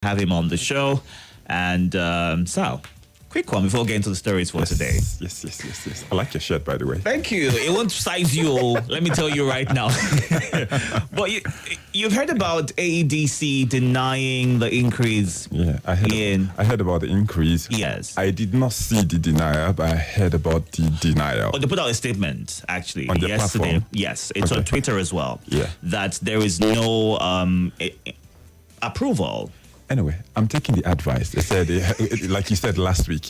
have him on the show. And so, quick one before getting to the stories for today. Yes. I like your shirt, by the way. Thank you. It won't size you, let me tell you right now. But you've heard about AEDC denying the increase. Yeah, I heard about the increase. Yes. I did not see the denial, but I heard about the denial. Oh, they put out a statement, actually, on the yesterday. platform. Yes, it's on Twitter as well. Yeah. That there is no approval. Anyway, I'm taking the advice. They said, like you said last week,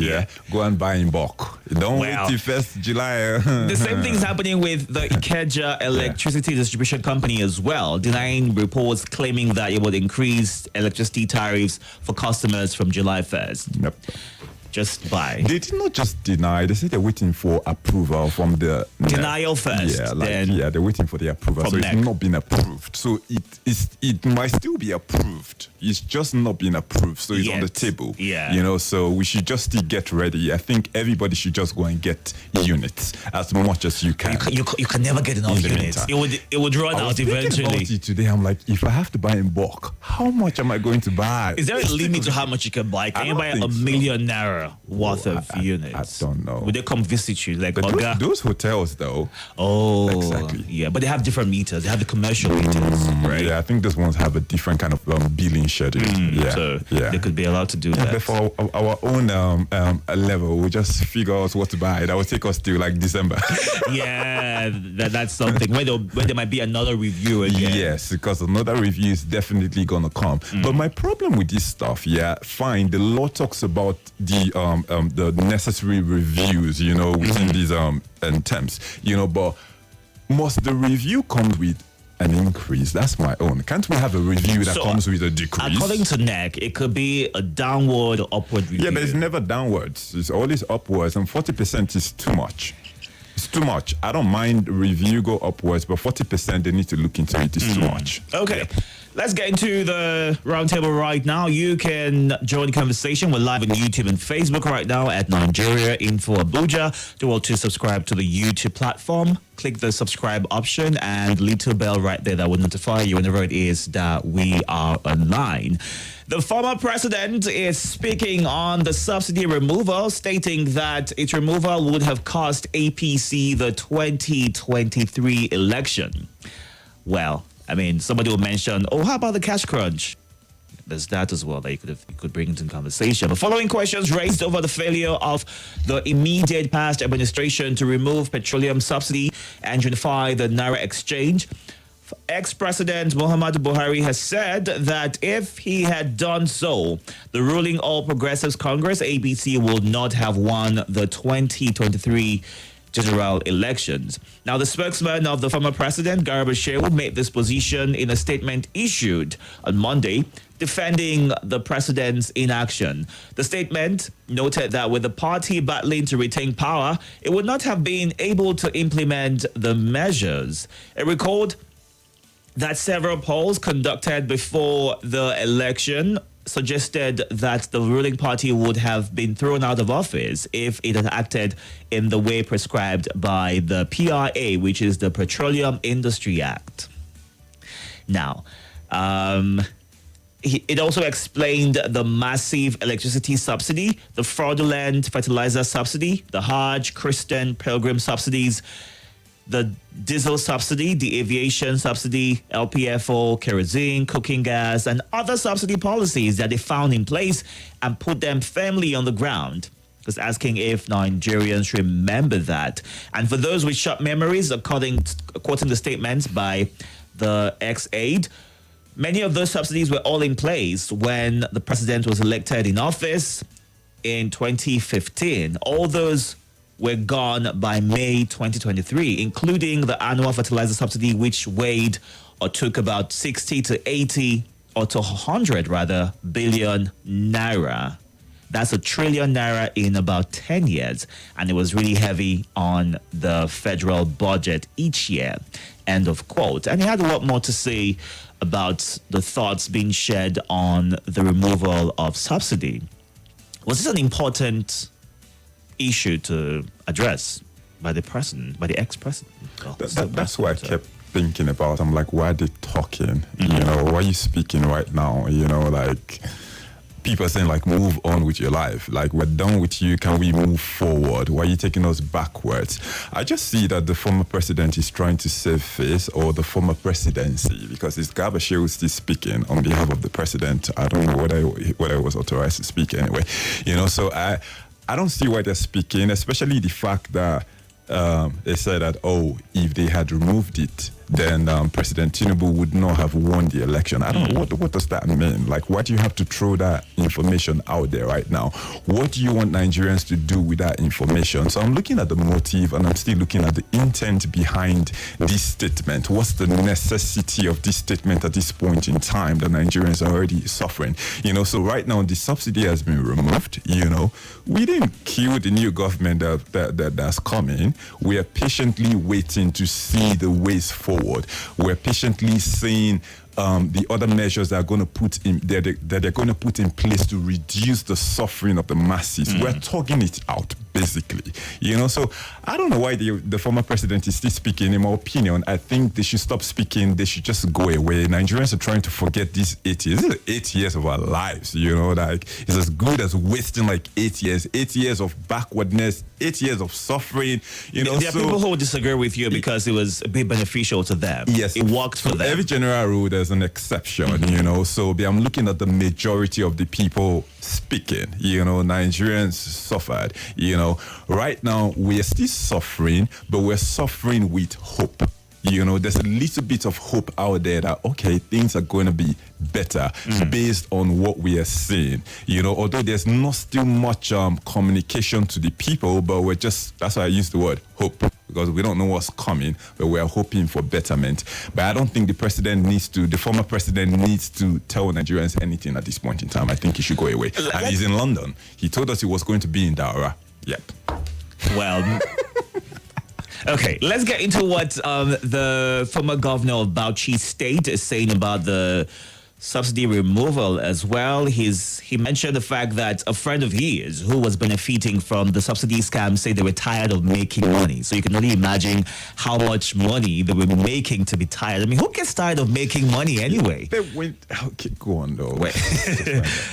go and buy in bulk. Don't wait till 1st July. The same thing is happening with the Ikeja Electricity Distribution Company as well, denying reports claiming that it would increase electricity tariffs for customers from July 1st. Yep. Just buy. They did not just deny. They said they're waiting for approval from the denial first. Yeah, they're waiting for the approval. So it's not been approved. So it might still be approved. It's just not been approved. So it's on the table. Yeah. So we should just still get ready. I think everybody should just go and get units as much as you can. You can never get enough units. It would run out eventually. About it today, I'm like, if I have to buy in bulk, how much am I going to buy? Is there a limit to how much you can buy? Can you buy a million naira worth of units? I don't know. Would they come visit you? Like, those hotels, though. Oh, exactly. Yeah, but they have different meters. They have the commercial meters, right? Yeah, I think those ones have a different kind of billing schedule. So they could be allowed to do that. But for our own level, we just figure out what to buy. That will take us till like December. Yeah, that's something. Where there might be another review again. Yes, because another review is definitely going to come. But my problem with this stuff, fine, the law talks about the necessary reviews, within these terms, but must the review come with an increase? That's my own. Can't we have a review that comes with a decrease? According to NEC, it could be a downward or upward review. Yeah, but it's never downwards. It's always upwards, and 40% is too much. It's too much. I don't mind review go upwards, but 40% they need to look into it. It's too much. Okay. Let's get into the roundtable right now. You can join the conversation. We're live on YouTube and Facebook right now at Nigeria Info Abuja. Do well to subscribe to the YouTube platform. Click the subscribe option and little bell right there that will notify you whenever it is that we are online. The former president is speaking on the subsidy removal, stating that its removal would have cost APC the 2023 election. Well, I mean, somebody will mention, how about the cash crunch? There's that as well that you could bring into the conversation. The following questions raised over the failure of the immediate past administration to remove petroleum subsidy and unify the Naira exchange. Ex-President Muhammadu Buhari has said that if he had done so, the ruling All Progressives Congress, ABC, would not have won the 2023 general elections. Now, the spokesman of the former president, Garba Shehu, made this position in a statement issued on Monday, defending the president's inaction. The statement noted that with the party battling to retain power, it would not have been able to implement the measures. It recalled that several polls conducted before the election suggested that the ruling party would have been thrown out of office if it had acted in the way prescribed by the PRA, which is the Petroleum Industry Act. Now, it also explained the massive electricity subsidy, the fraudulent fertilizer subsidy, the Hajj, Christian pilgrim subsidies, the diesel subsidy, the aviation subsidy, LPFO, kerosene, cooking gas, and other subsidy policies that they found in place and put them firmly on the ground. Just asking if Nigerians remember that. And for those with short memories, quoting the statements by the ex-aide, many of those subsidies were all in place when the president was elected in office in 2015. All those were gone by May 2023, including the annual fertilizer subsidy, which weighed or took about 60 to 80 or to 100 rather billion naira. That's $1 trillion naira in about 10 years. And it was really heavy on the federal budget each year. End of quote. And he had a lot more to say about the thoughts being shared on the removal of subsidy. Was this an important issue to address by the president, by the ex-president? That's what I kept thinking about. I'm like, why are they talking? Why are you speaking right now? people are saying, like, move on with your life. Like, we're done with you. Can we move forward? Why are you taking us backwards? I just see that the former president is trying to save face, or the former presidency, because it's Gabashew still speaking on behalf of the president. I don't know whether I was authorized to speak anyway. So I don't see why they're speaking, especially the fact that they said that, if they had removed it, then President Tinubu would not have won the election. I don't know, what does that mean? Like, why do you have to throw that information out there right now? What do you want Nigerians to do with that information? So I'm looking at the motive, and I'm still looking at the intent behind this statement. What's the necessity of this statement at this point in time that Nigerians are already suffering? So right now the subsidy has been removed. We didn't kill the new government that's coming. We are patiently waiting to see the ways forward. We're patiently seeing the other measures that are going to put in that they're going to put in place to reduce the suffering of the masses. We're talking it out, basically. So I don't know why the former president is still speaking. In my opinion, I think they should stop speaking. They should just go away. Nigerians are trying to forget these 8 years. This is 8 years of our lives. Like, it's as good as wasting like 8 years. 8 years of backwardness. 8 years of suffering. There are people who will disagree with you because it was a bit beneficial to them. Yes, it worked for them. Every general rule, there's an exception. So I'm looking at the majority of the people speaking. Nigerians suffered. Right now we are still suffering, but we're suffering with hope. There's a little bit of hope out there that, okay, things are going to be better based on what we are seeing. Although there's not still much communication to the people, but that's why I use the word hope, because we don't know what's coming, but we are hoping for betterment. But I don't think the former president needs to tell Nigerians anything at this point in time. I think he should go away. And he's in London. He told us he was going to be in Daura. Yep. Well... Okay, let's get into what the former governor of Bauchi State is saying about the subsidy removal as well. He mentioned the fact that a friend of his who was benefiting from the subsidy scam said they were tired of making money. So you can only imagine how much money they were making to be tired. I mean, who gets tired of making money anyway? Okay, go on though. Wait.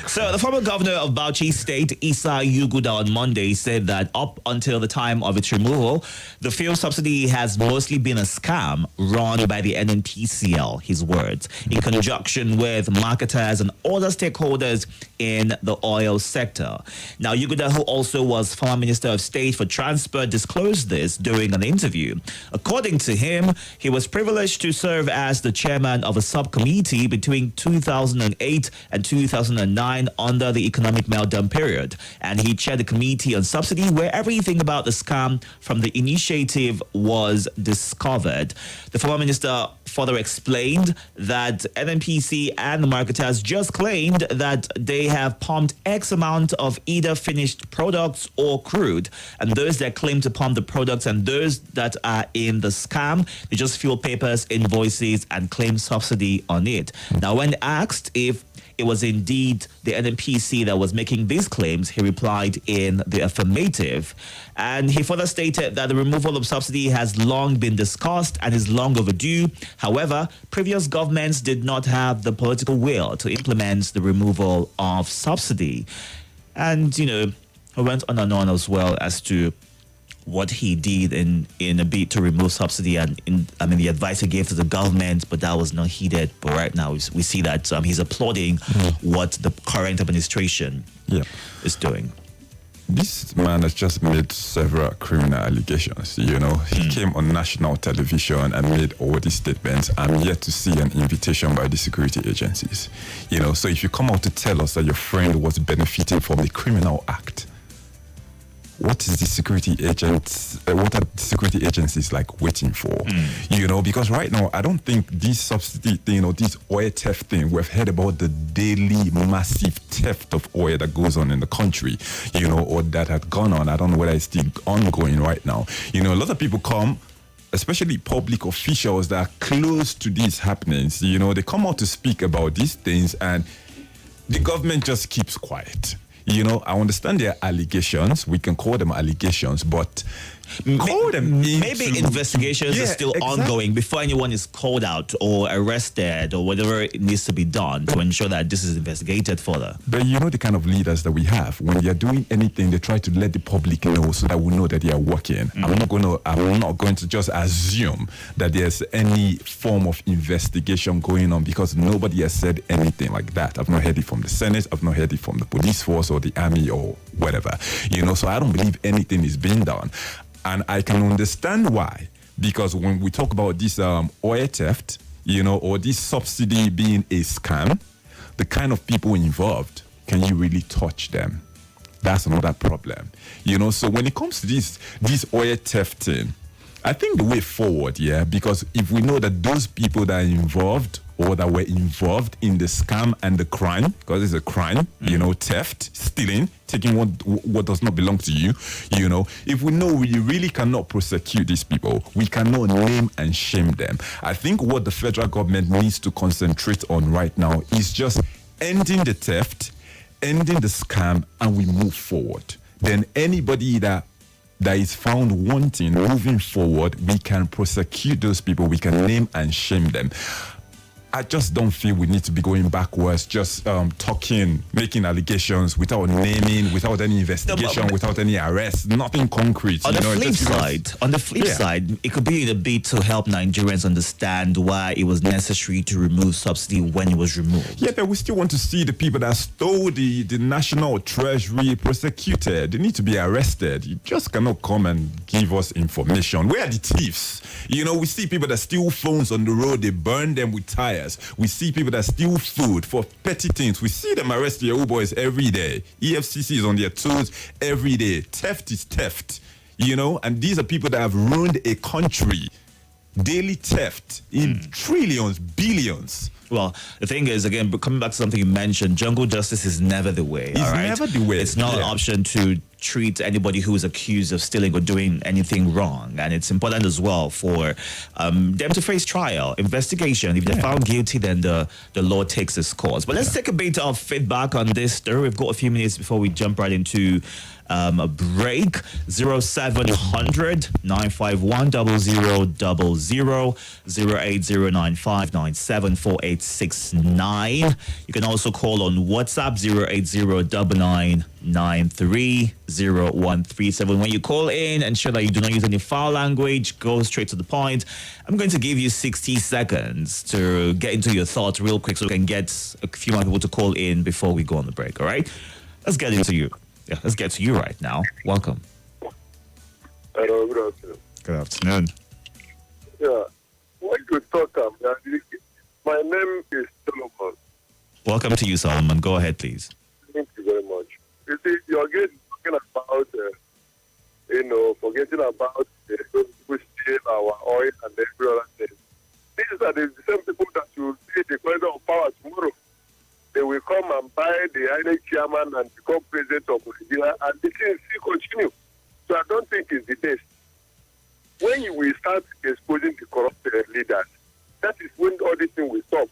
So the former governor of Bauchi State, Issa Yuguda, on Monday said that up until the time of its removal, the fuel subsidy has mostly been a scam run by the NNPCL, his words, in conjunction with marketers and other stakeholders in the oil sector. Now, Yuguda, who also was former Minister of State for Transport, disclosed this during an interview. According to him, he was privileged to serve as the chairman of a subcommittee between 2008 and 2009 under the economic meltdown period. And he chaired the committee on subsidy, where everything about the scam from the initiative was discovered. The former minister further explained that NNPC and the marketers just claimed that they have pumped X amount of either finished products or crude. And those that claim to pump the products and those that are in the scam, they just fill papers, invoices, and claim subsidy on it. Now, when asked if it was indeed the NNPC that was making these claims, he replied in the affirmative. And he further stated that the removal of subsidy has long been discussed and is long overdue. However, previous governments did not have the political will to implement the removal of subsidy. And, he went on and on as well as to what he did in a bid to remove subsidy, and the advice he gave to the government, but that was not heeded. But right now we see that he's applauding what the current administration is doing. This man has just made several criminal allegations. He came on national television and made all these statements. I'm yet to see an invitation by the security agencies. So if you come out to tell us that your friend was benefiting from a criminal act, what is the security agents? What are the security agencies like waiting for? Because right now I don't think this subsidy thing or this oil theft thing, we've heard about the daily massive theft of oil that goes on in the country, or that had gone on. I don't know whether it's still ongoing right now. A lot of people come, especially public officials that are close to these happenings. They come out to speak about these things, and the government just keeps quiet. I understand their allegations. We can call them allegations, but Call them Maybe into- investigations are Yeah, still exactly. ongoing before anyone is called out or arrested or whatever it needs to be done to ensure that this is investigated further. But you know the kind of leaders that we have. When they are doing anything, they try to let the public know so that we know that they are working. I'm not going to just assume that there's any form of investigation going on because nobody has said anything like that. I've not heard it from the Senate. I've not heard it from the police force or the army or whatever. So I don't believe anything is being done. And I can understand why. Because when we talk about this oil theft, or this subsidy being a scam, the kind of people involved, can you really touch them? That's another problem. So when it comes to this oil theft thing, I think the way forward, because if we know that those people that are involved or that were involved in the scam and the crime, because it's a crime, theft, stealing, taking what does not belong to you, if we know we really cannot prosecute these people, we cannot name and shame them. I think what the federal government needs to concentrate on right now is just ending the theft, ending the scam, and we move forward. Then anybody that is found wanting, moving forward, we can prosecute those people, we can name and shame them. I just don't feel we need to be going backwards, just talking, making allegations without naming, without any investigation, without any arrest, nothing concrete. On the flip side, it could be a bit to help Nigerians understand why it was necessary to remove subsidy when it was removed. Yeah, but we still want to see the people that stole the national treasury prosecuted. They need to be arrested. You just cannot come and give us information. Where are the thieves? We see people that steal phones on the road, they burn them with tires. We see people that steal food for petty things. We see them arrest Yahoo boys every day. EFCC is on their toes every day. Theft is theft, and these are people that have ruined a country. Daily theft in trillions, billions. Well, the thing is, again, coming back to something you mentioned, jungle justice is never the way. It's never the way. It's not an option to treat anybody who is accused of stealing or doing anything wrong. And it's important as well for them to face trial, investigation. If they're found guilty, then the law takes its course. But let's take a bit of feedback on this story. We've got a few minutes before we jump right into a break. 0700 951 0000 08095974869. You can also call on WhatsApp 08099330137. When you call in, ensure that you do not use any foul language. Go straight to the point. I'm going to give you 60 seconds to get into your thoughts real quick so we can get a few more people to call in before we go on the break. All right? Let's get into you. Yeah, let's get to you right now. Welcome. Hello, good afternoon. Good afternoon. Yeah, when you talk, my name is Solomon. Welcome to you, Solomon. Go ahead, please. Thank you very much. You see, you're again talking about, forgetting about those people steal our oil and every other thing. These are the same people that will see the question of power tomorrow. They will come and buy the INEC chairman and become president of Nigeria, and the thing still continue. So I don't think it's the best. When you will start exposing the corrupt leaders, that is when all this thing will stop.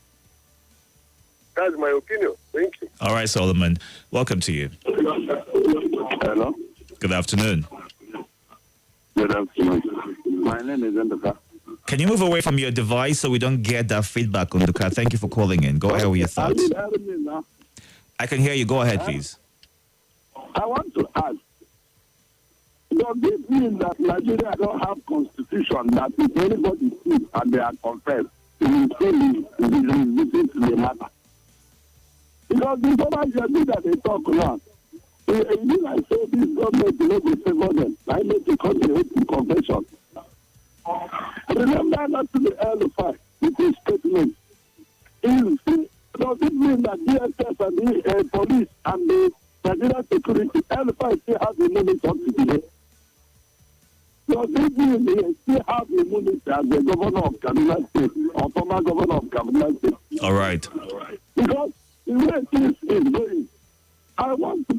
That's my opinion. Thank you. All right, Solomon. Welcome to you. Hello. Good afternoon. Good afternoon. My name is Ndaka. Can you move away from your device so we don't get that feedback on the car? Thank you for calling in. Go ahead with your thoughts. I can hear you. Go ahead, please. I want to ask, does this mean that Nigeria don't have constitution that if anybody sees and they are confessed, it will still be listen to the matter? Because the government that they talk now, it like say this government will not favor them. I make a confession. Remember that to the L5, it is statement. Does it mean that DSS and the police and the Nigerian security, L5 still have immunity up to today? Does it mean they still have immunity as the governor of Kaduna State or former governor of Kaduna State? All right. Because the way things is going, I want to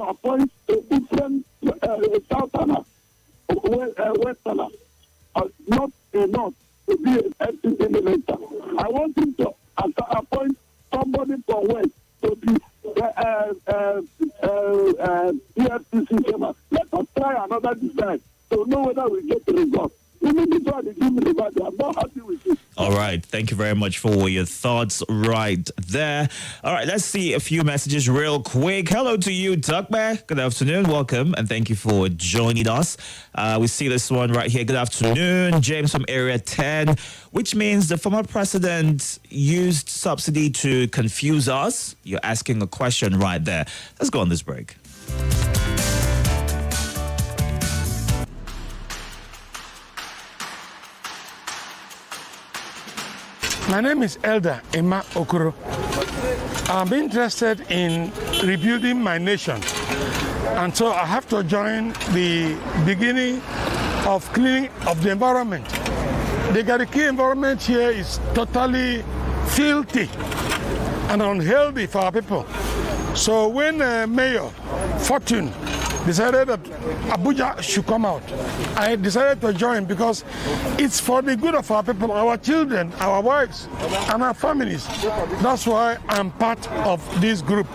appoint a different Southerner, Westerner, not enough to be an FCC minister. I want him to appoint somebody from West to be EFCC chairman. Let us try another design to know whether we get the result. Even this one is giving me the I'm not happy with it. All right. Thank you very much for your thoughts right there. All right. Let's see a few messages real quick. Hello to you, Dugbear. Good afternoon. Welcome. And thank you for joining us. We see this one right here. Good afternoon. James from Area 10, which means the former president used subsidy to confuse us. You're asking a question right there. Let's go on this break. My name is Elder Emma Okoro. I'm interested in rebuilding my nation. And so I have to join the beginning of cleaning of the environment. The Gariki environment here is totally filthy and unhealthy for our people. So when Mayor Fortune decided that Abuja should come out, I decided to join because it's for the good of our people, our children, our wives, and our families. That's why I'm part of this group,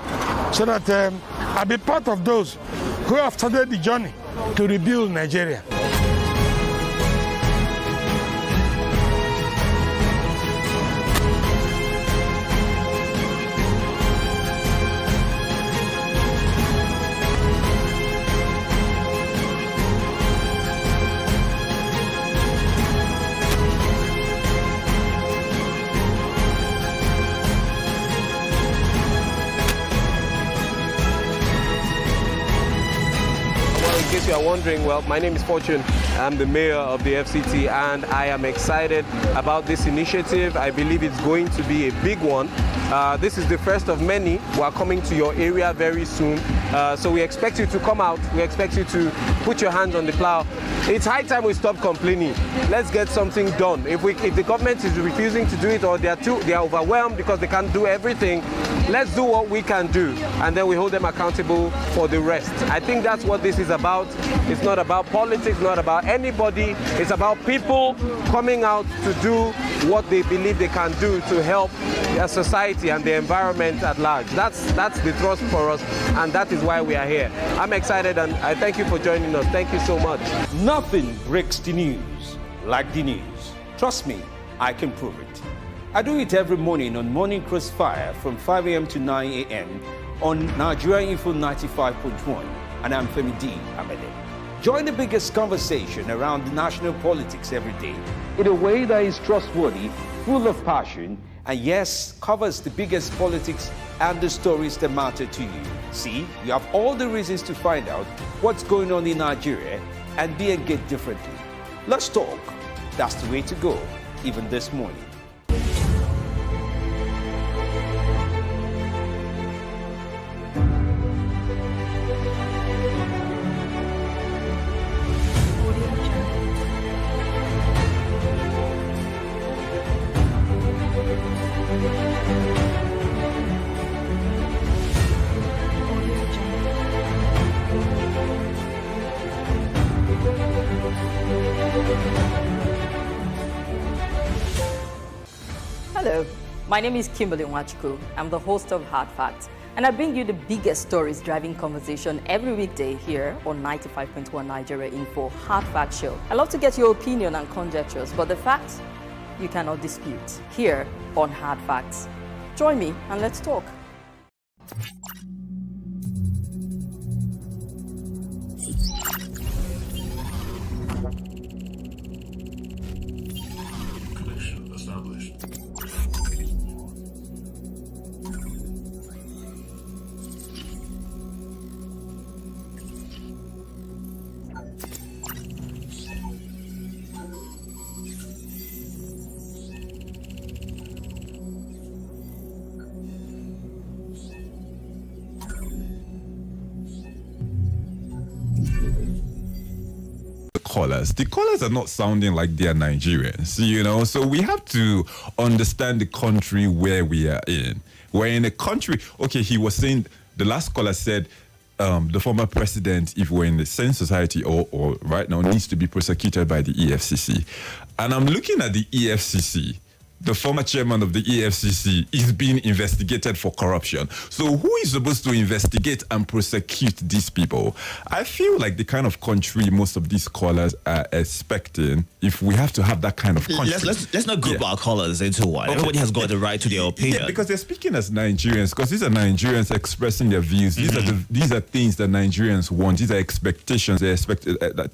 so that I'll be part of those who have started the journey to rebuild Nigeria. In case you are wondering, well, my name is Fortune. I'm the mayor of the FCT, and I am excited about this initiative. I believe it's going to be a big one. This is the first of many who are coming to your area very soon. So we expect you to come out. We expect you to put your hands on the plow. It's high time we stop complaining. Let's get something done. If the government is refusing to do it, or they are overwhelmed because they can't do everything, let's do what we can do, and then we hold them accountable for the rest. I think that's what this is about. It's not about politics, not about anybody. It's about people coming out to do what they believe they can do to help their society and the environment at large. That's the thrust for us, and that is why we are here. I'm excited, and I thank you for joining us. Thank you so much. Nothing breaks the news like the news. Trust me, I can prove it. I do it every morning on Morning Crossfire from 5 a.m. to 9 a.m. on Nigeria Info 95.1, and I'm Femi D. Amede. Join the biggest conversation around national politics every day in a way that is trustworthy, full of passion, and yes, covers the biggest politics and the stories that matter to you. See, you have all the reasons to find out what's going on in Nigeria and be engaged differently. Let's talk. That's the way to go, even this morning. Hello, my name is Kimberly Nwachukwu. I'm the host of Hard Facts, and I bring you the biggest stories driving conversation every weekday here on 95.1 Nigeria Info Hard Fact Show. I love to get your opinion and conjectures, but the facts you cannot dispute here on Hard Facts. Join me and let's talk. The callers are not sounding like they are Nigerians, you know, so we have to understand the country where we are in. We're in a country, okay, he was saying, the last caller said, the former president, if we're in the same society or right now, needs to be prosecuted by the EFCC. And I'm looking at the EFCC. the former chairman of the EFCC, is being investigated for corruption. So who is supposed to investigate and prosecute these people? I feel like the kind of country most of these callers are expecting, if we have to have that kind of country. Let's not group our callers into one. Okay. Everybody has got the right to their opinion. Yeah, because they're speaking as Nigerians, because these are Nigerians expressing their views. These are things that Nigerians want. These are expectations they expect,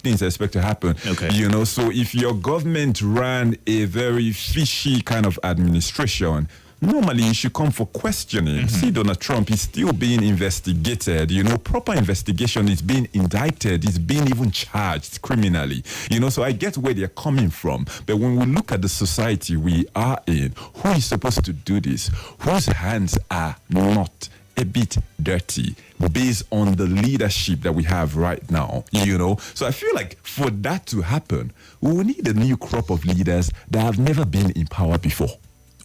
things they expect to happen. Okay. You know, so if your government ran a very fishy kind of administration, normally you should come for questioning. See, Donald Trump is still being investigated. You know, proper investigation is being indicted. He's being even charged criminally. You know, so I get where they're coming from. But when we look at the society we are in, who is supposed to do this? Whose hands are not a bit dirty based on the leadership that we have right now, you know? So I feel like for that to happen, we will need a new crop of leaders that have never been in power before.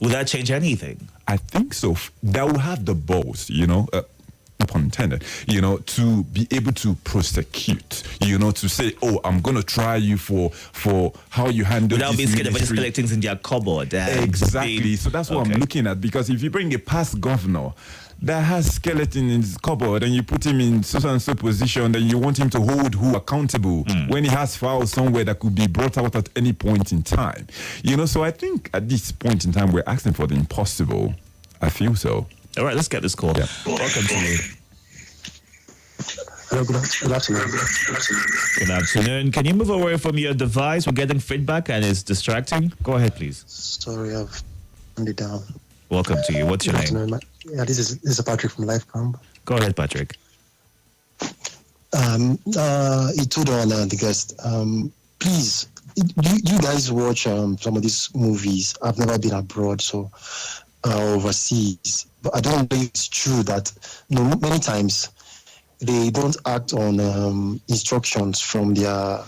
Will that change anything? I think so. That will have the balls, you know, no pun intended, you know, to be able to prosecute, you know, to say, oh, I'm going to try you for how you handle without being this scared of just ministry. collecting things in their cupboard. Exactly. So that's what I'm looking at, because if you bring a past governor that has skeleton in his cupboard and you put him in so and so position, then you want him to hold who accountable when he has files somewhere that could be brought out at any point in time. You know, so I think at this point in time we're asking for the impossible. I feel so. All right, let's get this call. Yeah. Welcome to you. Hello, good afternoon. Good afternoon. Can you move away from your device? We're getting feedback and it's distracting. Go ahead, please. Sorry, I've turned it down. Welcome to you. What's your Good name? afternoon. Yeah, this is Patrick from Lifecamp. Go ahead, Patrick. Itodo and the guest. Please, you guys watch some of these movies. I've never been abroad, so overseas. But I don't know if it's true that many times they don't act on instructions from their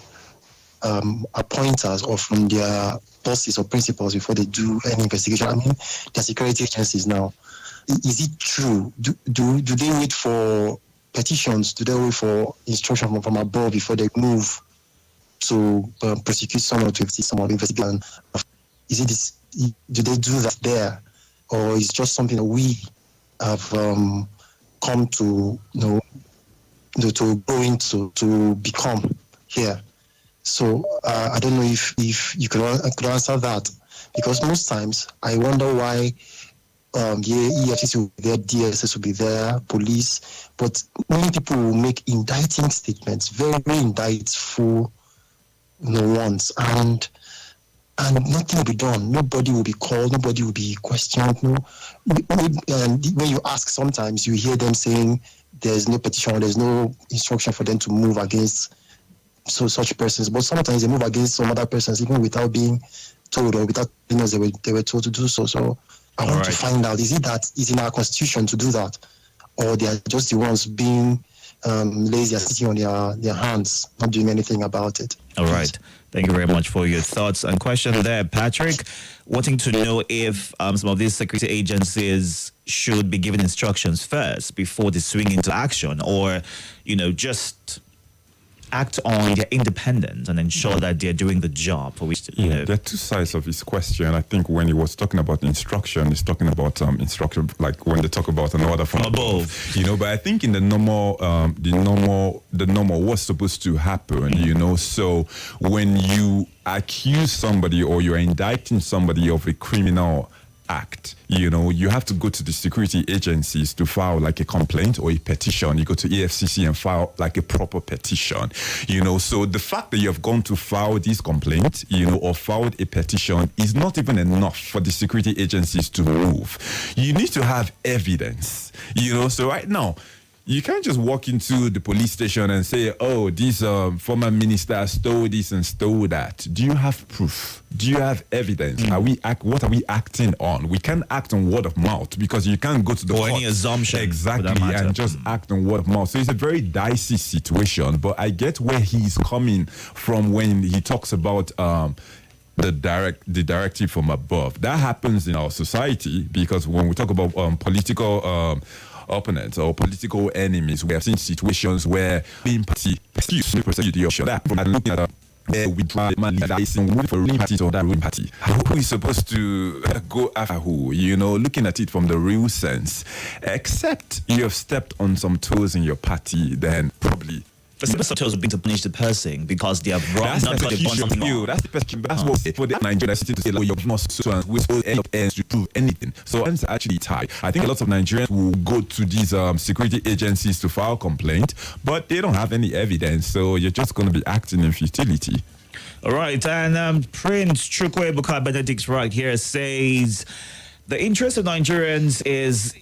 appointers or from their bosses or principals before they do any investigation. I mean, they're security agencies now. Is it true? Do they wait for petitions? Do they wait for instruction from above before they move to prosecute someone, to see someone, investigate? Is it this? Do they do that there, or is it just something that we have come to to go into, to become here? So I don't know if you could answer that, because most times I wonder why the EFCC will be there, DSS will be there, police, but many people will make indicting statements, very, very indictful ones, and nothing will be done. Nobody will be called, nobody will be questioned. And when you ask, sometimes you hear them saying there's no petition, there's no instruction for them to move against such persons, but sometimes they move against some other persons even without being told or without they were told to do so. So I want to find out, is it that is in our constitution to do that, or they are just the ones being lazy, are sitting on their hands, not doing anything about it? All right. Thank you very much for your thoughts and question there, Patrick. Wanting to know if some of these security agencies should be given instructions first before they swing into action, or, just act on their independence and ensure that they're doing the job for which, There are two sides of his question. I think when he was talking about instruction, he's talking about instruction, like when they talk about an order from above. But I think in the normal, what's supposed to happen, so when you accuse somebody or you're indicting somebody of a criminal act, you have to go to the security agencies to file like a complaint or a petition. You go to EFCC and file like a proper petition, so the fact that you have gone to file this complaint, or filed a petition is not even enough for the security agencies to move. You need to have evidence, so right now, you can't just walk into the police station and say, oh, this former minister stole this and stole that. Do you have proof? Do you have evidence? What are we acting on? We can't act on word of mouth, because you can't go to the court. Any assumption. Exactly, and just act on word of mouth. So it's a very dicey situation, but I get where he's coming from when he talks about the directive from above. That happens in our society, because when we talk about political opponents or political enemies, we have seen situations where being persecute the option. And looking at withdraw the man for ruling party or that ruling party. Who is supposed to go after who? You know, looking at it from the real sense. Except you have stepped on some toes in your party, then probably. The simple toes would be to punish the person because they have wrong, not because they've done something wrong. That's the persecution. That's what for the Nigerians sitting to say, you're not so and we will end up ends to prove anything. So ends are actually tied. I think a lot of Nigerians will go to these security agencies to file complaint, but they don't have any evidence, so you're just going to be acting in futility. All right, and Prince Chukwuebuka Benedict right here says the interest of Nigerians is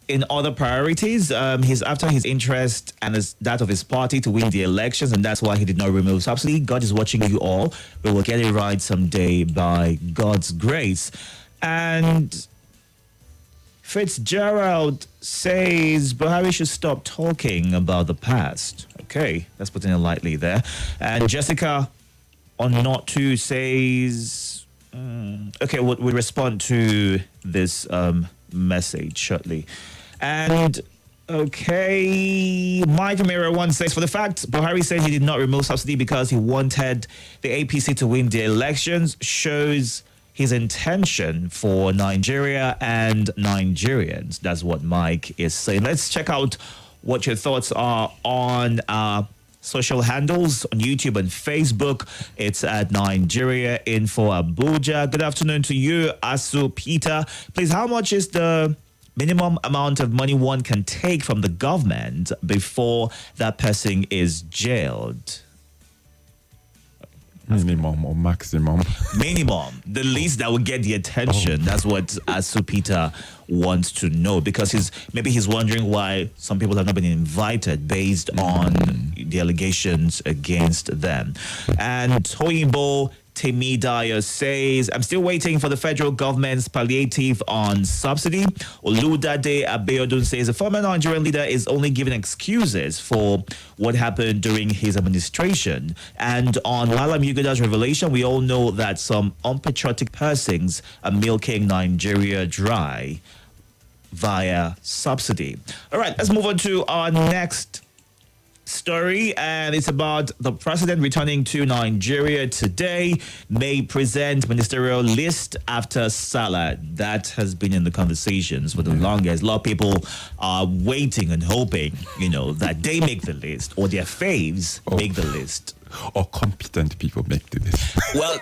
in other priorities. He's after his interest and that of his party to win the elections, and that's why he did not remove subsidy. God is watching you all. We will get it right someday by God's grace. And Fitzgerald says Buhari should stop talking about the past. Okay, that's putting it lightly there. And Jessica on Not To says, okay, we'll respond to this message shortly. And okay, Mike Mira 1 says, for the fact Buhari said he did not remove subsidy because he wanted the APC to win the elections shows his intention for Nigeria and Nigerians. That's what Mike is saying. Let's check out what your thoughts are on social handles on YouTube and Facebook. It's at Nigeria Info Abuja. Good afternoon to you, Asu Peter. Please, how much is the minimum amount of money one can take from the government before that person is jailed? Minimum or maximum? Minimum. The least that would get the attention. That's what Asu Peter wants to know, because he's wondering why some people have not been invited based on the allegations against them. And Toyinbo Temidayo says, I'm still waiting for the federal government's palliative on subsidy. Oludade Abeodun says, the former Nigerian leader is only giving excuses for what happened during his administration. And on Lala Mugada's revelation, we all know that some unpatriotic persons are milking Nigeria dry via subsidy. All right, let's move on to our next story, and it's about the president returning to Nigeria today, may present ministerial list after Sallah. That has been in the conversations for the longest. A lot of people are waiting and hoping, that they make the list or their faves make the list. Or competent people make the list. Well,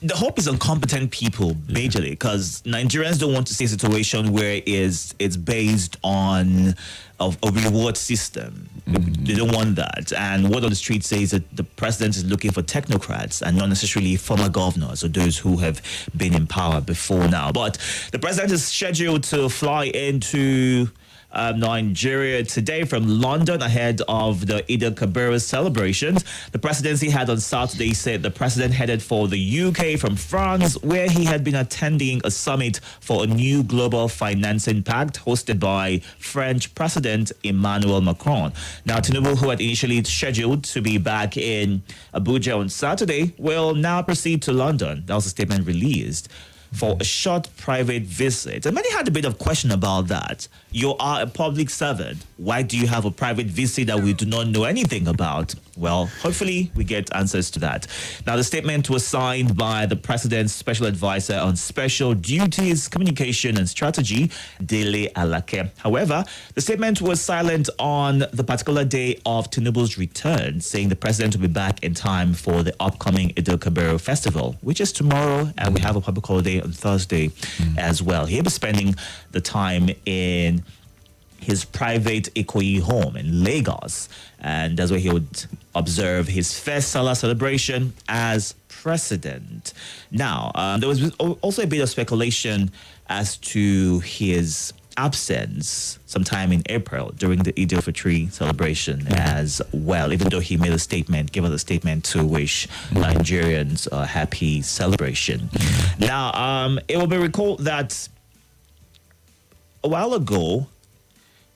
the hope is on competent people majorly, because Nigerians don't want to see a situation where it's based on a reward system. They don't want that. And what on the street says that the president is looking for technocrats and not necessarily former governors or those who have been in power before now. But the president is scheduled to fly into Nigeria today from London ahead of the Eid al-Kabir celebrations. The presidency had on Saturday said the president headed for the UK from France, where he had been attending a summit for a new global financing pact hosted by French President Emmanuel Macron. Now, Tinubu, who had initially scheduled to be back in Abuja on Saturday, will now proceed to London. That was a statement released for a short private visit. And many had a bit of question about that. You are a public servant. Why do you have a private visit that we do not know anything about? Well, hopefully we get answers to that. Now, the statement was signed by the president's special advisor on special duties, communication and strategy, Dele Alake. However, the statement was silent on the particular day of Tinubu's return, saying the president will be back in time for the upcoming Eid al-Kabir festival, which is tomorrow, and we have a public holiday on Thursday as well. He'll be spending the time in his private Ikoyi home in Lagos, and that's where he would observe his first Sallah celebration as president. Now, there was also a bit of speculation as to his absence sometime in April during the Eid al-Fitr celebration as well, even though he made a statement, gave us a statement to wish Nigerians a happy celebration. Now, it will be recalled that a while ago,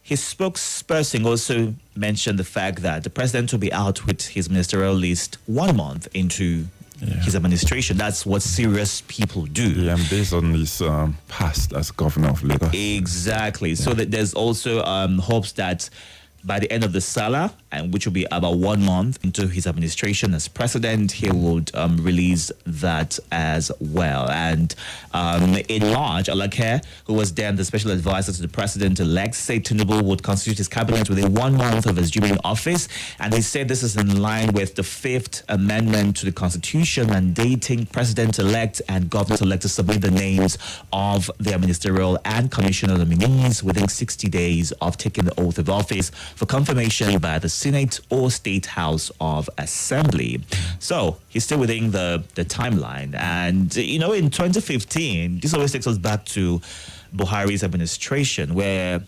his spokesperson also mentioned the fact that the president will be out with his ministerial list 1 month into his administration. That's what serious people do. Yeah, and based on his past as governor of Lagos. Exactly. Yeah. So that there's also hopes that by the end of the Sallah and which will be about 1 month into his administration as president. He would release that as well. And in March, Alake, who was then the special advisor to the president-elect, said Tinubu would constitute his cabinet within 1 month of his due in office. And he said this is in line with the Fifth Amendment to the Constitution, mandating president-elect and governor-elect to submit the names of their ministerial and commissioner nominees within 60 days of taking the oath of office for confirmation by the Senate or State House of Assembly. So he's still within the timeline. And, in 2015, this always takes us back to Buhari's administration, where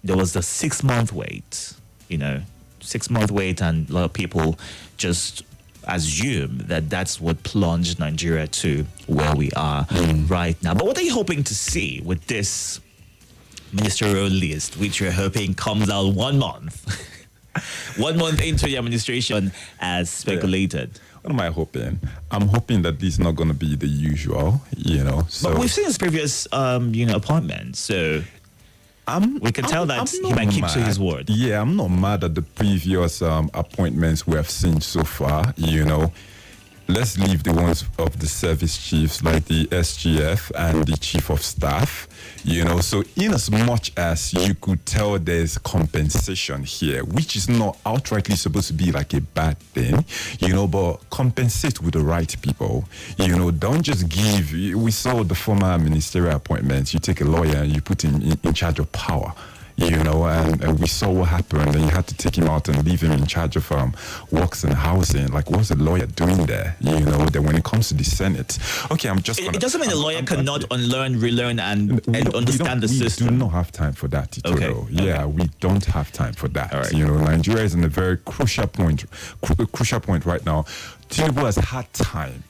there was a 6-month wait, 6-month wait, and a lot of people just assume that that's what plunged Nigeria to where we are right now. But what are you hoping to see with this ministerial list, which you're hoping comes out 1 month? 1 month into your administration, as speculated. Yeah. What am I hoping? I'm hoping that this is not going to be the usual, So, but we've seen his previous, appointments, so we can tell that he might keep to his word. Yeah, I'm not mad at the previous appointments we have seen so far, Let's leave the ones of the service chiefs like the SGF and the chief of staff, So in as much as you could tell there's compensation here, which is not outrightly supposed to be like a bad thing, but compensate with the right people. Don't just give. We saw the former ministerial appointments. You take a lawyer and you put him in charge of power. And we saw what happened, and you had to take him out and leave him in charge of works and housing. Like, what's the lawyer doing there? Then when it comes to the Senate, okay, It doesn't mean the lawyer cannot unlearn, relearn, and understand the system. We do not have time for that, Itodo. Okay. Yeah, we don't have time for that. All right. Nigeria is in a very crucial point right now. Tinubu has had time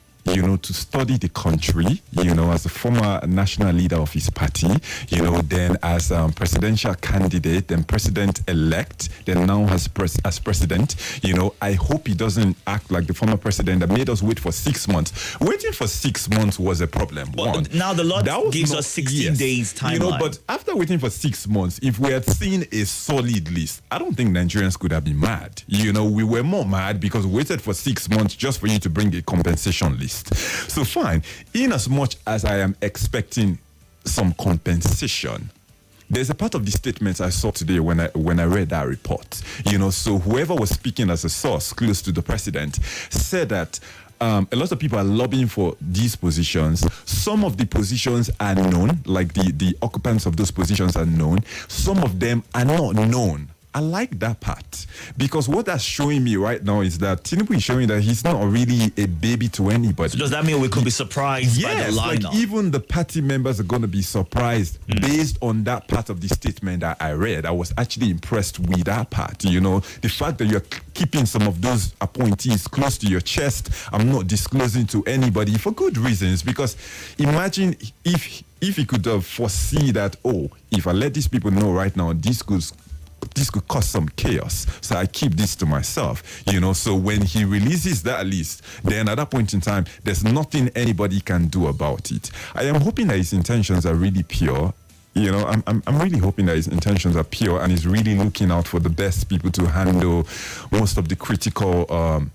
to study the country, as a former national leader of his party, then as presidential candidate, then president-elect, then now as president, I hope he doesn't act like the former president that made us wait for 6 months. Waiting for 6 months was a problem. Well, now the law gives us 60 days timeline. But after waiting for 6 months, if we had seen a solid list, I don't think Nigerians could have been mad. We were more mad because we waited for 6 months just for you to bring a compensation list. So fine, in as much as I am expecting some compensation, there's a part of the statements I saw today when I read that report. So whoever was speaking as a source close to the president said that a lot of people are lobbying for these positions. Some of the positions are known, like the occupants of those positions are known. Some of them are not known. I like that part, because what that's showing me right now is that Tinubu is showing that he's not really a baby to anybody. So does that mean we could be surprised by the lineup? Like even the party members are going to be surprised based on that part of the statement that I read. I was actually impressed with that part. The fact that you're keeping some of those appointees close to your chest, I'm not disclosing to anybody for good reasons, because imagine if he could foresee that, if I let these people know right now, this could cause some chaos, so I keep this to myself, so when he releases that list, then at that point in time, there's nothing anybody can do about it. I am hoping that his intentions are really pure. I'm really hoping that his intentions are pure and he's really looking out for the best people to handle most of the critical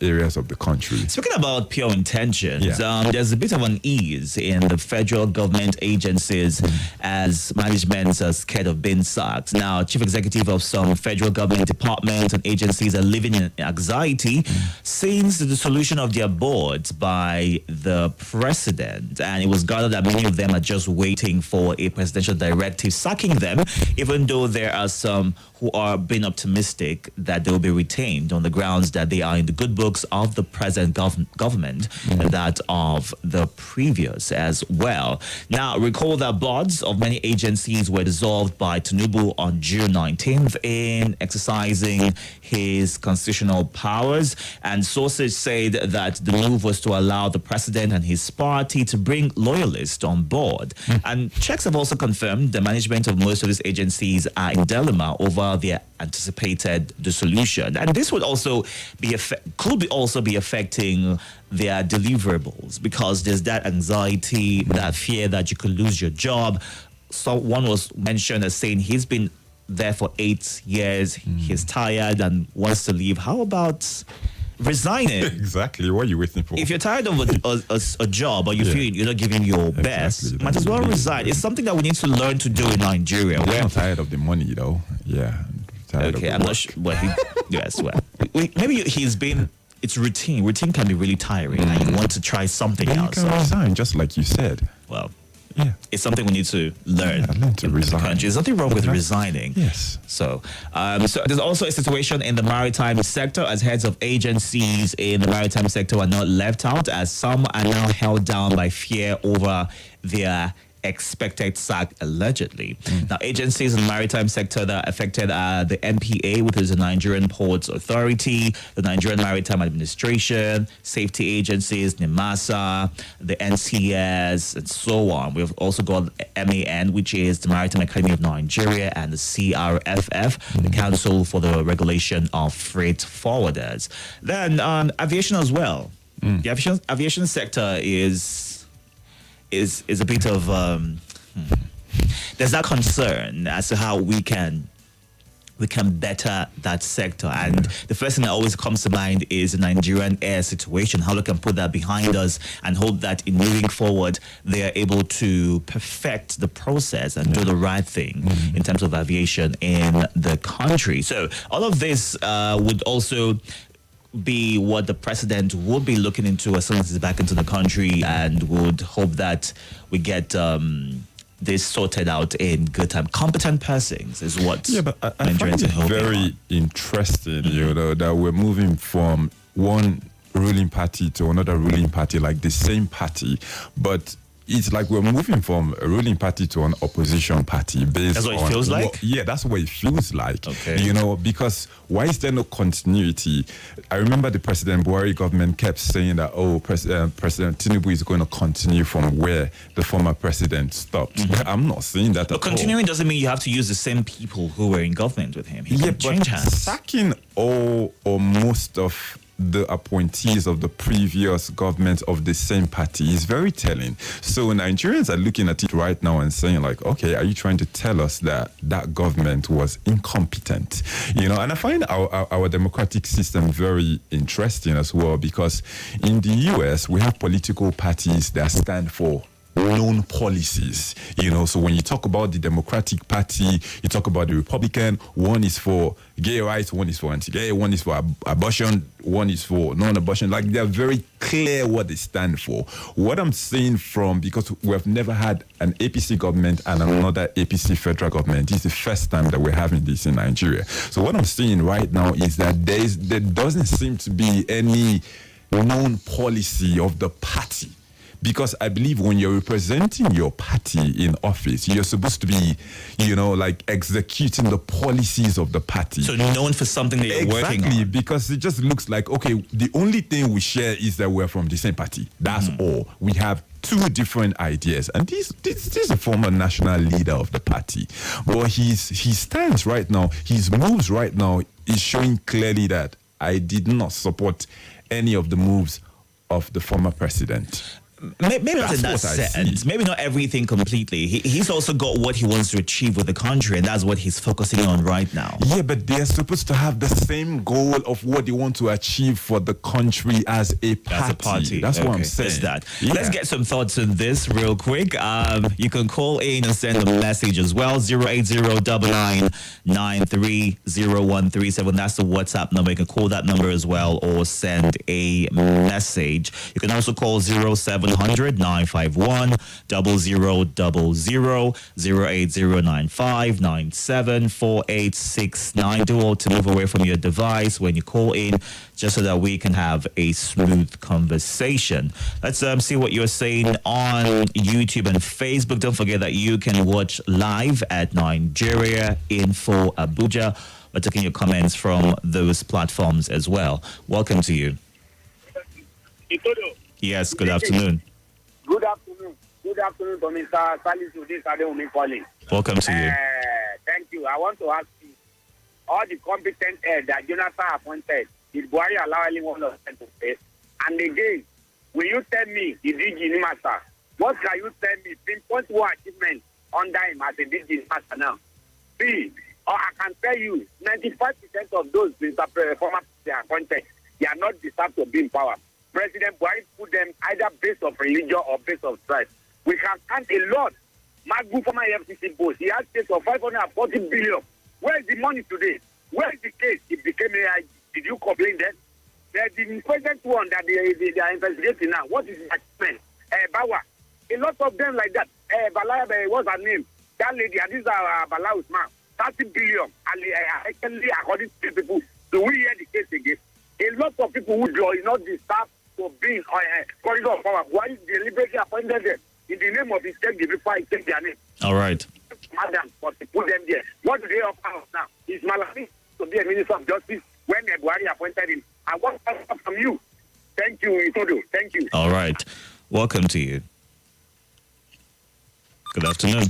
areas of the country. Speaking about pure intentions, there's a bit of unease in the federal government agencies as management are scared of being sacked. Now, chief executive of some federal government departments and agencies are living in anxiety since the dissolution of their boards by the president. And it was gathered that many of them are just waiting for a presidential directive sacking them, even though there are some who are being optimistic that they will be retained on the grounds that they are in the good books of the present government and that of the previous as well. Now, recall that boards of many agencies were dissolved by Tinubu on June 19th in exercising his constitutional powers, and sources said that the move was to allow the president and his party to bring loyalists on board. And checks have also confirmed the management of most of these agencies are in dilemma over their anticipated dissolution, and this would also be also be affecting their deliverables, because there's that anxiety, that fear that you could lose your job. So one was mentioned as saying he's been there for 8 years. He's tired and wants to leave. How about resigning? Exactly. What are you waiting for? If you're tired of a job or you feel you're not giving your best, might as well resign. It's something that we need to learn to do in Nigeria. I'm not tired of the money, though. Yeah. Okay, I'm not sure. Well, yes, well, maybe he's been. It's routine. Routine can be really tiring, and you want to try something else. You can resign, just like you said. Well, yeah, it's something we need to learn. Learn to resign. There's nothing wrong with resigning. Yes. So there's also a situation in the maritime sector, as heads of agencies in the maritime sector are not left out, as some are now held down by fear over their expected sack, allegedly. Now, agencies in the maritime sector that are affected are the NPA, which is the Nigerian Ports Authority, the Nigerian Maritime Administration, safety agencies, NIMASA, the NCS, and so on. We've also got MAN, which is the Maritime Academy of Nigeria, and the CRFF, the Council for the Regulation of Freight Forwarders. Then aviation as well. The aviation sector is a bit of there's that concern as to how we can better that sector, and the first thing that always comes to mind is the Nigerian air situation, how we can put that behind us and hope that in moving forward they are able to perfect the process and do the right thing in terms of aviation in the country. So all of this would also be what the president would be looking into as soon as he's back into the country, and would hope that we get this sorted out in good time. Competent persons is what but I find it very interesting, you know, that we're moving from one ruling party to another ruling party, like the same party, but it's like we're moving from a ruling party to an opposition party based That's what it feels like? Yeah, that's what it feels like. Okay. You know, because why is there no continuity? I remember the President Buhari government kept saying that, President Tinubu is going to continue from where the former president stopped. I'm not saying that But continuing doesn't mean you have to use the same people who were in government with him. He Yeah, can but change hands. sacking all or most of the appointees of the previous government of the same party is very telling. So Nigerians are looking at it right now and saying, like, okay, are you trying to tell us that that government was incompetent? You know, and I find our democratic system very interesting as well, because in the US, we have political parties that stand for known policies, you know. So when you talk about the Democratic Party, you talk about the Republican, one is for gay rights, one is for anti-gay, one is for abortion, one is for non-abortion. Like, they're very clear what they stand for. What I'm saying because we've never had an APC government and another APC federal government, this is the first time that we're having this in Nigeria. So what I'm saying right now is that there doesn't seem to be any known policy of the party. Because I believe when you're representing your party in office, you're supposed to be, you know, like executing the policies of the party. So known for something that you're working on. Exactly, because it just looks like, okay, the only thing we share is that we're from the same party. That's all. We have two different ideas. And this is a former national leader of the party. But his stance right now, his moves right now is showing clearly that I did not support any of the moves of the former president. Maybe not in that sense. Maybe not everything completely. He's also got what he wants to achieve with the country, and that's what he's focusing on right now. Yeah, but they're supposed to have the same goal of what they want to achieve for the country as a party. That's what I'm saying. That's that. Yeah. Let's get some thoughts on this real quick. You can call in and send a message as well. 08099930137. That's the WhatsApp number. You can call that number as well, or send a message. You can also call 0700-951-0000, 08095974869. Do all to move away from your device when you call in, just so that we can have a smooth conversation. Let's see what you're saying on YouTube and Facebook. Don't forget that you can watch live at Nigeria Info Abuja. We're taking your comments from those platforms as well. Welcome to you. Itodo. Yes, good afternoon. Good afternoon. Good afternoon to Mr. Salisu. This is Adeomi calling. Welcome to you. Thank you. I want to ask you, all the competent head that Jonathan appointed, did Buhari allow anyone of them to pay? And again, will you tell me, the DG Nimasa, what can you tell me, pinpoint one achievement under him as a DG Nimasa now? See, can tell you, 95% of those former appointed, they are not deserved to be in power. President Buhari put them either based of religion or based of strife. We can count a lot. Magbu, former FCC boss, he has case of 540 billion. Where is the money today? Where is the case? It became AI. Did you complain then? The present one that they are investigating now, what is the achievement? Bawa. A lot of them like that. Bala, what's her name? That lady, this is Bala Usman. 30 billion. Actually, according to people, do we hear the case again? A lot of people who do not deserve to be in corridor of power. Why deliberately appointed them? In the name of his take the before I take their name. All right. Madam, but they put them there. What do they offer us now? Is Malami to be a minister of justice when Buhari appointed him? I want to hear from you. Thank you, Itodo. Thank you. All right. Welcome to you. Good afternoon.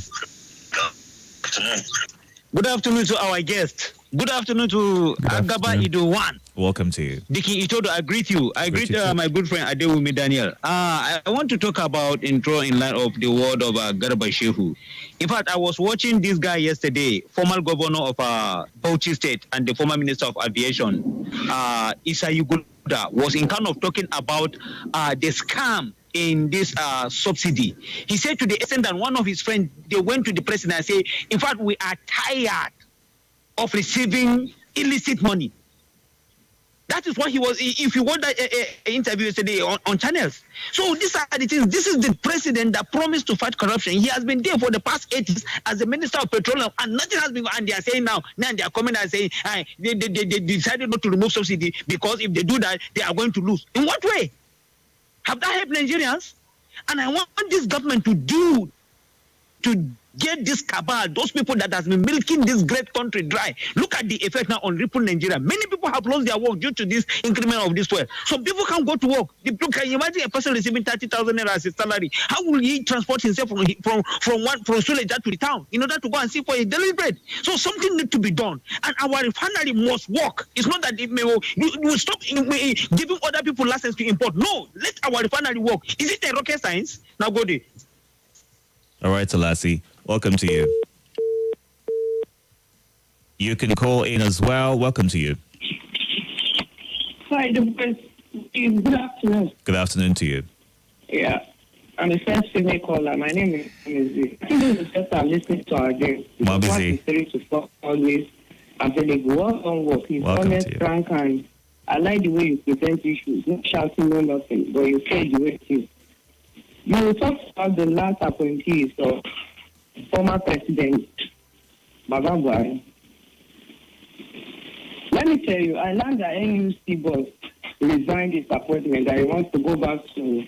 Good afternoon to our guest. Good afternoon to Agaba Ido1. Welcome to you. Diki Itodo, I greet you. I greet my good friend Adewumi Daniel. I want to talk about intro in line of the word of Garba Shehu. In fact, I was watching this guy yesterday, former governor of Bauchi State and the former minister of aviation, Isa Yuguda, was in kind of talking about the scam in this subsidy. He said to the extent that one of his friends, they went to the president and said, in fact, we are tired of receiving illicit money. That is what he was, if you watch that interview yesterday on channels. So these are the things. This is the president that promised to fight corruption. He has been there for the past 8 years as the minister of petroleum, and nothing has been, and they are saying now they are coming and saying, they decided not to remove subsidy because if they do that, they are going to lose. In what way? Have that helped Nigerians? And I want this government to get this cabal, those people that has been milking this great country dry. Look at the effect now on Ripple Nigeria. Many people have lost their work due to this increment of this fuel. So people can't go to work. Can you imagine a person receiving 30,000 naira as his salary? How will he transport himself from Suleja to the town in order to go and see for his daily bread? So something needs to be done. And our refinery must work. It's not that we stop giving other people license to import. No, let our refinery work. Is it a rocket science? Now go there. All right, Salasi. Welcome to you. You can call in as well. Welcome to you. Hi, good afternoon. Good afternoon to you. Yeah, I'm the first female caller. My name is Mizzy. I think this is the first time listening to our game. Mabisi. 3 to 4 always available. Well on work. He's honest, frank, and I like the way you present issues. No shouting, no nothing, but you say the way it is. You talked about the last appointees of former President Baba Buhari. Let me tell you, I learned that NUC boss resigned his appointment, that he wants to go back to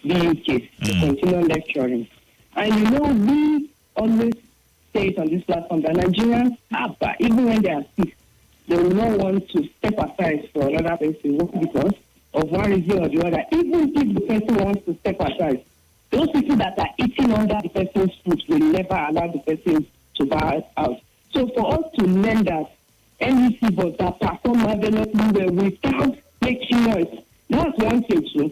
BUK to continue lecturing. And you know, we always say it on this platform that Nigerians have, even when they are sick, they will not want to step aside for another person because of one reason or the other. Even if the person wants to step aside, those people that are eating under the person's foot will never allow the person to bow out. So for us to learn that NEC boards that perform marvelously well without making noise, that's one thing too.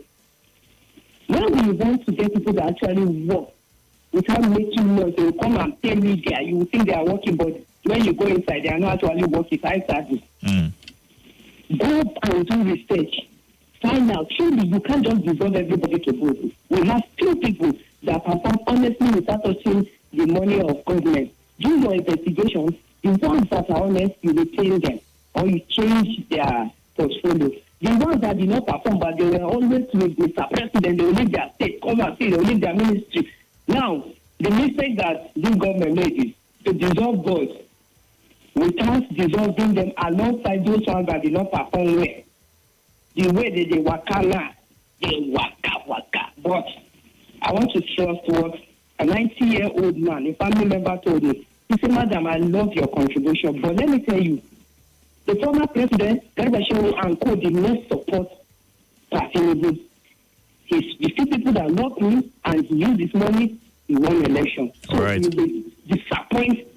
When we want to get people that actually work without making noise, they will come and tell me there. You will think they are working, but when you go inside, they are not actually working. High service. Go and do research. Find out. Truly, you can't just dissolve everybody to vote. We have few people that perform honestly without touching the money of government. Do your investigations. The ones that are honest, you retain them or you change their portfolio. The ones that did not perform, but they were always with Mr. President, they will leave their state, come and say they will leave their ministry. Now, the mistake that this government made is to dissolve boards without dissolving them alongside those ones that did not perform well. The way they waka now, they waka. But I want to trust what a 90-year-old man, a family member told me. He said, Madam, I love your contribution, but let me tell you, the former president, Garba Shehu and co did not support Tinubu. The few people that love him and he used his money, he won election. So right. He will disappoint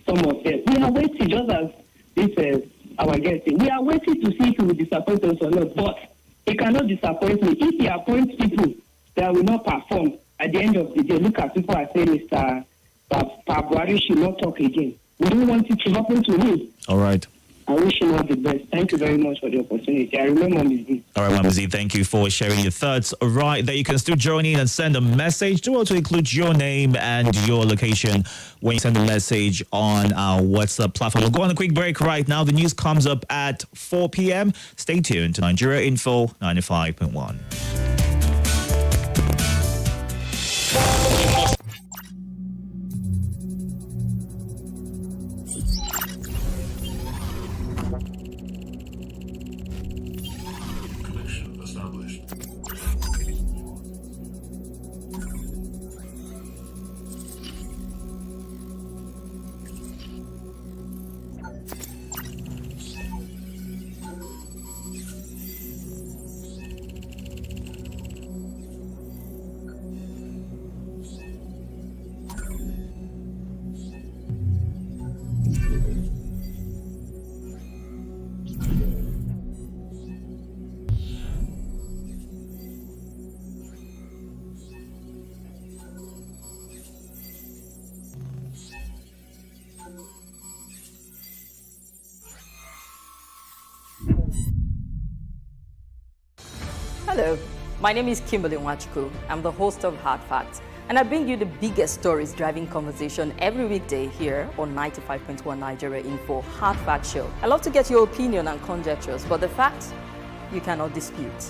some of them. We are waiting, just as this our guest, we are waiting to see if he will disappoint us or not, but he cannot disappoint me. If he appoints people that will not perform, at the end of the day, look at people are saying, Mr. Buhari should not talk again. We don't want it to happen to him. All right. I wish him all the best. Thank you very much for the opportunity. I remember Mamizi. All right, Mamizi, thank you for sharing your thoughts. All right, there you can still join in and send a message. Do also include your name and your location when you send a message on our WhatsApp platform. We'll go on a quick break right now. The news comes up at 4 p.m. Stay tuned to Nigeria Info 95.1. Hello, my name is Kimberly Nwachukwu. I'm the host of Hard Facts, and I bring you the biggest stories driving conversation every weekday here on 95.1 Nigeria Info Hard Fact Show. I love to get your opinion and conjectures, but the facts you cannot dispute.